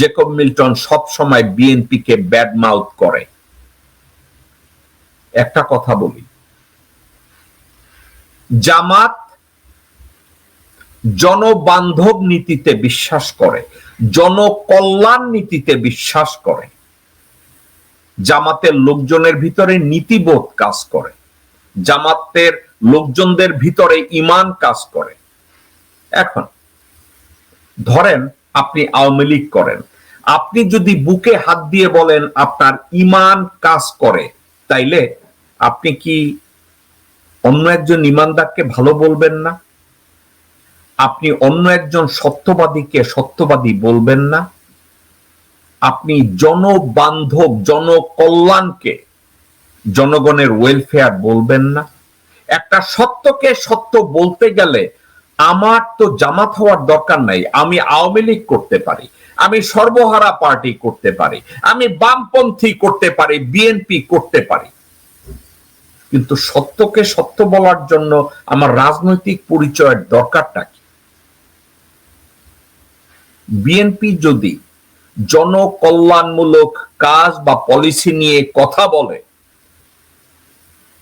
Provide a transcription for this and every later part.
Jacob Milton সব সময় বিএনপিকে ব্যাড মাউথ করে। একটা কথা বলি, জামাত জনবান্ধব নীতিতে বিশ্বাস করে, জনকল্যাণ নীতিতে বিশ্বাস করে। জামাতের লোকজনের ভিতরে নীতিবোধ কাজ করে, জামাতের লোকজনদের ভিতরে ঈমান কাজ করে। এখন ধরেন আপনি আওয়ামী লীগ করেন, আপনি যদি বুকে হাত দিয়ে বলেন আপনার ঈমান কাজ করে, তাইলে আপনি কি অন্য একজন ঈমানদারকে ভালো বলবেন না? আপনি অন্য একজন সত্যবাদীকে সত্যবাদী বলবেন না? আপনি জনবান্ধব জনকল্যাণকে জনগণের ওয়েলফেয়ার বলবেন না? একটা সত্যকে সত্য বলতে গেলে আমার তো জামাত হওয়ার দরকার নাই, আমি আওয়ামী লীগ করতে পারি, আমি সর্বহারা পার্টি করতে পারি, আমি বামপন্থী করতে পারি, বিএনপি করতে পারি, কিন্তু সত্যকে সত্য বলার জন্য আমার রাজনৈতিক পরিচয়ের দরকারটা কি? বিএনপি যদি জনকল্যাণমূলক কাজ বা পলিসি নিয়ে কথা বলে,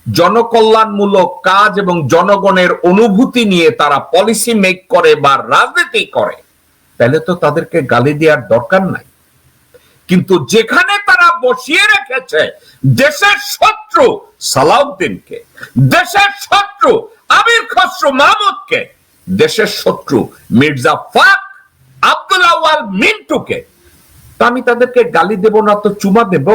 জনকল্যাণমূলক কাজ এবং জনগণের অনুভূতি নিয়ে তারা পলিসি মেক করে বা রাজনীতি করে, তাহলে তো তাদেরকে গালি দেওয়ার দরকার নাই। কিন্তু যেখানে তারা বসিয়ে রেখেছে দেশের শত্রু সালাউদ্দিনকে, দেশের শত্রু আমির খসরু মাহমুদকে, দেশের শত্রু মির্জা ফাক আব্দুল আউয়াল মিন্টুকে, তা আমি তাদেরকে গালি দেব না তো চুমা দেব?